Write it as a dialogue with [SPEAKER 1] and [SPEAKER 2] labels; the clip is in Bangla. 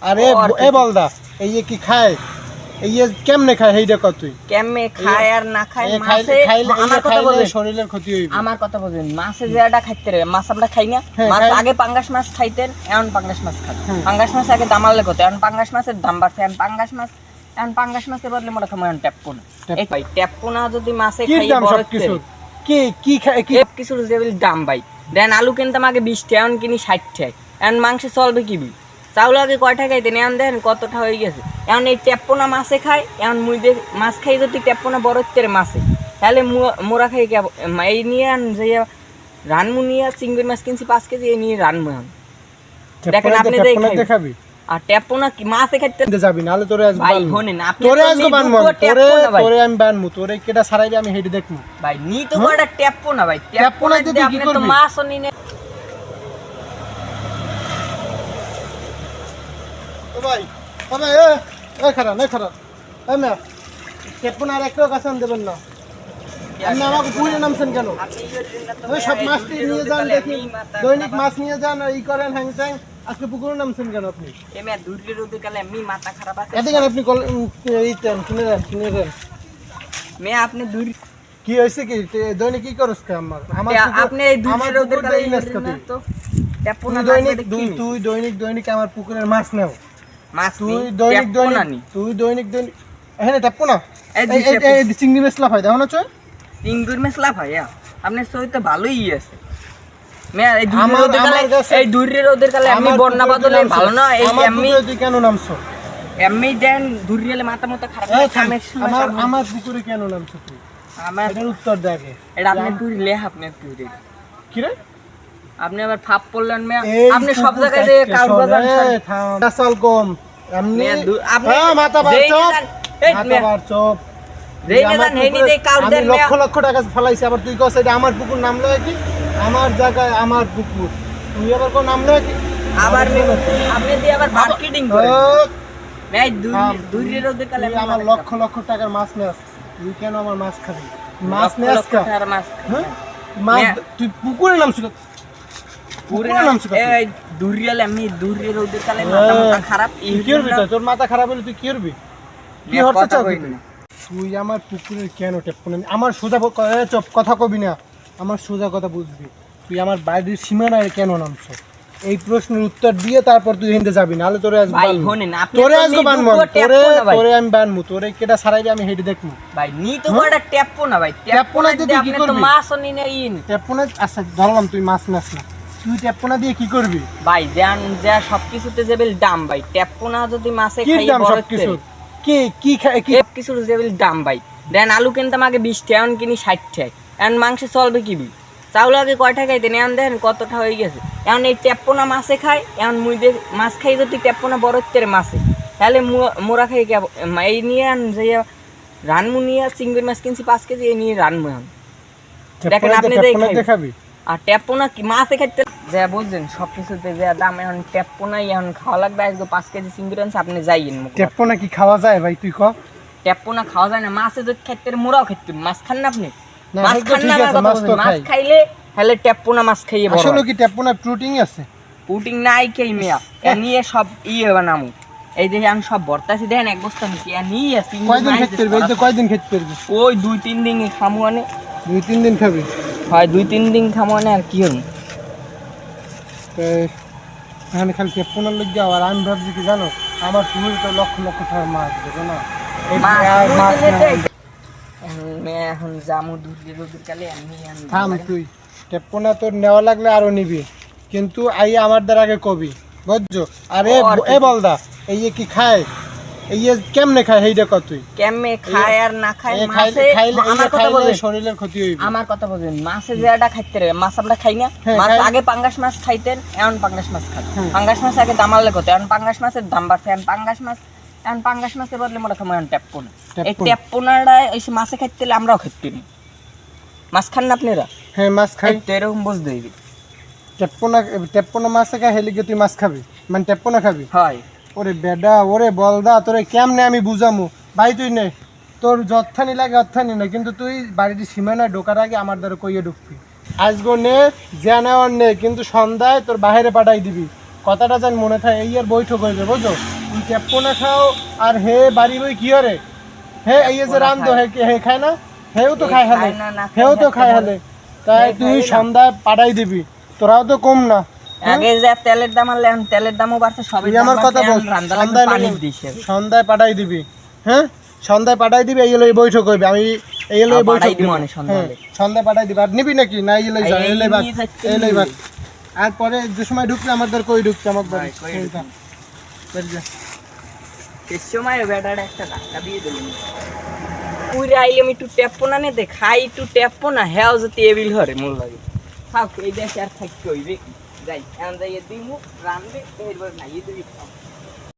[SPEAKER 1] আরে এ বলদা এই কি খায় এই কেমনে খায় এইটা কত তুই
[SPEAKER 2] কেমনে খায় আর না খায় মাছে
[SPEAKER 1] আমার কথা বলে শরীরের ক্ষতি হইবে
[SPEAKER 2] আমার কথা বলেন মাছে যেটা খাইতে রে মাছ আমরা খাই না মাছ আগে পাঙ্গাস মাছ খাইতেন এখন পাঙ্গাস মাছ খান পাঙ্গাস মাছ আগে দাম আনলে কত এখন পাঙ্গাস মাছের দাম বাড়ছে এখন পাঙ্গাস মাছের বদলে মনে করেন এখন ট্যাপপোনা এই ভাই ট্যাপপোনা যদি মাছে খাই বড়
[SPEAKER 1] কি কি খায় কি
[SPEAKER 2] কিছু যে দাম ভাই দেন আলু কিনতাম আগে 20 টাকা এখন কিনি 60 টাকা এখন মাংস চলবে কি চাউল আগে কয় টাকা খাইতেন এখন দেখেন কতটা হয়ে গেছে এখন এই ট্যাপপোনা মাছে খায় এখন মুইদে মাছ খাই যদি ট্যাপপোনা বড় তেরে মাছে তাহলে মোরা খাই এই নিয়ে যে রানমু নিয়ে চিংড়ি মাছ কিনছি 5 কেজি এই নিয়ে রানমু এখন দেখেন আপনি
[SPEAKER 1] দেখাবি
[SPEAKER 2] আর ট্যাপপোনা কি মাছে খাইতে
[SPEAKER 1] যাবি নালে তোরে আজ
[SPEAKER 2] ভাই শুনেন আপনি
[SPEAKER 1] তোরে আজ বানমু তোরে আমি বানমু তোরে কেটা ছাড়াইবি আমি হেডি দেখমু
[SPEAKER 2] ভাই নি তো বড় ট্যাপপোনা ভাই ট্যাপপোনা দিয়ে আপনি তো মাছ নিনে
[SPEAKER 1] ভাই তবে এ খারাপ এই মে ট্যাপপোনা আর একটাও কাছান দেবেন না আপনি আমাকে পুরে নামছেন কেন ওই সব মাছটি নিয়ে যান দেখি দৈনিক মাছ নিয়ে যান আর ই করেন হ্যাংট্যাং আজকে পুকুরে নামছেন কেন আপনি
[SPEAKER 2] এমে দূরের রোদে কালে এমনি মাথা খারাপ আছে
[SPEAKER 1] এদিকে আপনি এই তেন কিনে দেন
[SPEAKER 2] মে আপনি দূর
[SPEAKER 1] কি হইছে কি দৈনিক কি করছ আমার
[SPEAKER 2] আপনি এই দূরের রোদে কালে তো ট্যাপপোনা
[SPEAKER 1] তুই দৈনিক আমার পুকুরের মাছ নাও
[SPEAKER 2] মাছ
[SPEAKER 1] তুই দৈনিক এখানে ট্যাপপোনা এই চিংড়ি মেছলা হয় দেখো না চয়
[SPEAKER 2] চিংড়ি মেছলা ভাই আপনি সই তো ভালোই আছে মে এই দূরের রোদের কালে আমি বন্যা বদলে ভালো না এই এমনি
[SPEAKER 1] তুই কেন নামছো
[SPEAKER 2] এমনি দেন দূরেলে মাথা মতো খারাপ
[SPEAKER 1] আমার পুকুরে কেন নামছো তুই
[SPEAKER 2] আমার
[SPEAKER 1] এর উত্তর দে আগে
[SPEAKER 2] এটা আপনি তুইলে আপনি তুইলে
[SPEAKER 1] কি রে
[SPEAKER 2] আপনি আবার ফাপ পড়লেন মে আপনি সব জায়গায় যে কাজ বাজার
[SPEAKER 1] চাল কম এমনি আপনি মাথা বার চপ
[SPEAKER 2] যেই নেন হেনি দেই কাল দেন মে
[SPEAKER 1] লক্ষ টাকা ফলাইছি আবার তুই কইছ এটা আমার পুকুর নাম লয় কি আমার জায়গায় আমার পুকুর তুই আবার কোন নাম লয় কি
[SPEAKER 2] আবার আপনি দি আবার মার্কেটিং করে মে দূরের রোদের কালে
[SPEAKER 1] আমার লক্ষ টাকার মাছ নেস তুই কেন আমার মাছ খাবি মাছ নেস কা মাছ তুই পুকুরে নামছিস
[SPEAKER 2] এই দূরের এমনি দূরের রোদের কালে মাথা খারাপ
[SPEAKER 1] কি করবি তোর মাথা খারাপ হলে তুই কি করবি কি হতে চাবি তুই আমার পুকুরের কেন ট্যাপপোনা আমার সোজা চপ কথা কবি না আমার সোজা কথা বুঝবি তুই আমার বাড়ির সীমানায় কেন নামছ এই প্রশ্নের উত্তর দিয়ে তারপর তুই হিন্দে যাবি নাহলে তোরে আজ তোরে আমি বানমু তোরে কেটা ছাড়াইবি আমি হেডি দেখমু
[SPEAKER 2] ভাই নি তো বড় ট্যাপপোনা ভাই
[SPEAKER 1] ট্যাপপোনা দিয়ে
[SPEAKER 2] আপনি তো মাছ নিনে ইন
[SPEAKER 1] ট্যাপপোনা আচ্ছা ধরলাম তুই মাছ নাস না তুই ট্যাপপোনা দিয়ে কি করবি
[SPEAKER 2] ভাই জান যা সবকিছুতে যেবিল দাম ভাই ট্যাপপোনা যদি মাছে খাই বড় কিছু
[SPEAKER 1] কি খায় কি
[SPEAKER 2] কিছু যেবিল দাম ভাই দেন আলু কিনতাম আগে 20 টাকা এখন কিনি 60 টাকা এখন মাংস চলবে কি চাউল আগে কয় টাকা খাইতেন এখন দেখেন কতটা হয়ে গেছে এখন এই ট্যাপপোনা মাছে খায় এখন মুইদে মাছ খাই যদি ট্যাপপোনা বড় তেরে মাছে তাহলে মোরা খাই এই নিয়ে যে রানমু নিয়ে চিংড়ি মাছ কিনছি 5 কেজি এই নিয়ে রানমু এখন দেখেন আপনি
[SPEAKER 1] দেখাবি
[SPEAKER 2] আর ট্যাপপোনা কি মাছে খাইতে যা বুঝছেন সবকিছুতে যা দাম এখন ট্যাপপোনাই এখন খাওয়া লাগবে আজকে 5 কেজি চিংড়ি আনছে আপনি যাইয়েন
[SPEAKER 1] ট্যাপপোনা কি খাওয়া যায় ভাই তুই ক
[SPEAKER 2] ট্যাপপোনা খাওয়া যায় না মাছে যদি খাইতে মোরাও খাইতে মাছ খান না আপনি মাছ খান না মাছ খাইলে তাহলে ট্যাপপোনা মাছ খাইয়ে বড়
[SPEAKER 1] আসলে কি ট্যাপপোনা প্রোটিন আছে
[SPEAKER 2] প্রোটিন নাই কেই মিয়া নিয়ে সব বানামু এই দেখে আমি সব ভর্তাছি দেখেন এক বস্তা নিছি নিয়ে আসি
[SPEAKER 1] কয়দিন খেতে পারবি
[SPEAKER 2] ওই 2-3 দিন খামু আনে
[SPEAKER 1] 2-3 দিন খাবি
[SPEAKER 2] হয় 2-3 দিন খামু আনে আর কি হল
[SPEAKER 1] এখানে খালি ট্যাপপোনার লোক যাও আর আমি ভাবছি কি জানো আমার পুকুরে তো লক্ষ টাকার মাছ দেবে না
[SPEAKER 2] এখন জামু দূরের রোদের কালে
[SPEAKER 1] থাম তুই ট্যাপপোনা তোর নেওয়া লাগলে আরো নিবি কিন্তু আইয়া আমার দ্বারা আগে কবি বুঝছো আর এ বলদা এই কি খায় এই কেমনে খায় এইটা কত তুই
[SPEAKER 2] কেমনে খায় আর না খায় মাছে
[SPEAKER 1] আমার কথা বলেন শরীরের ক্ষতি হইবে
[SPEAKER 2] আমার কথা বলেন মাছে যেটা খাইতে রে মাছ আমরা খাই না মাছ আগে পাঙ্গাস মাছ খাইতেন এখন পাঙ্গাস মাছ খাই পাঙ্গাস মাছ আগে দাম আনলে কত এখন পাঙ্গাস মাছের দাম বাড়ছে এখন পাঙ্গাস মাছের বদলে মনে করেন ট্যাপপোনা এই ট্যাপপোনাটা এই মাছে খাইতে আমরাও খাইতে নি মাছ খান না আপনারা
[SPEAKER 1] হ্যাঁ মাছ খাই
[SPEAKER 2] তো এরকম বুঝতে হইবে
[SPEAKER 1] ট্যাপপোনা মাছে খাই হেলে তুই মাছ খাবি মানে ট্যাপপোনা খাবি
[SPEAKER 2] হয়
[SPEAKER 1] ওরে বেডা ওরে বলদা তোরে কেমনে আমি বুঝামু ভাই তুই নে তোর যত্থানি লাগে অর্থানি না কিন্তু তুই বাড়ির সীমানায় ঢোকার আগে আমার দ্বারা কইয়ে ঢুকবি আজগো নে নেওয়ার নে কিন্তু সন্ধ্যায় তোর বাইরে পাঠাই দিবি কথাটা যেন মনে থাকে, এই আর বৈঠক হইবে বুঝো। তুমি টেপ্পো না খাও আর হে বাড়ি বই কি হরে, হে এই যে রান্ধো হে খায় না, হেও তো খায় হালে, হেও তো খায় হালে, তাই তুই সন্ধ্যা পাঠাই দিবি, তোরাও তো কম না।
[SPEAKER 2] আগে যে তেলের দাম আনলে এখন তেলের দামও বাড়ছে, সবই
[SPEAKER 1] তুই আমার কথা বল, সন্ধ্যায় পাঠাই দিবি, হ্যাঁ সন্ধ্যায় পাঠাই দিবি, এই হলো এই বৈঠক হইবে। আমি এই হলো এই বৈঠক দিব, সন্ধ্যায় পাঠাই দিবি। আর নিবি নাকি না এই লই যা, এই লই ভাগ, এই লই ভাগ। আর পরে যে সময় ঢুকবে আমাদের কই ঢুকছে আমার বাড়ি,
[SPEAKER 2] সময় বেটাটা একটা ধাক্কা দিয়ে দিলেন। পুরে আইলে আমি একটু টেপ্পো না নিতে খাই, একটু টেপ্পো না হ্যাঁ যে টেবিল ঘরে মূল লাগে থাক, এই দেশে আর থাকতে হইবে। যাই এখন যাইয়ে দিমু রানবে এরপর খাইয়ে দিবি।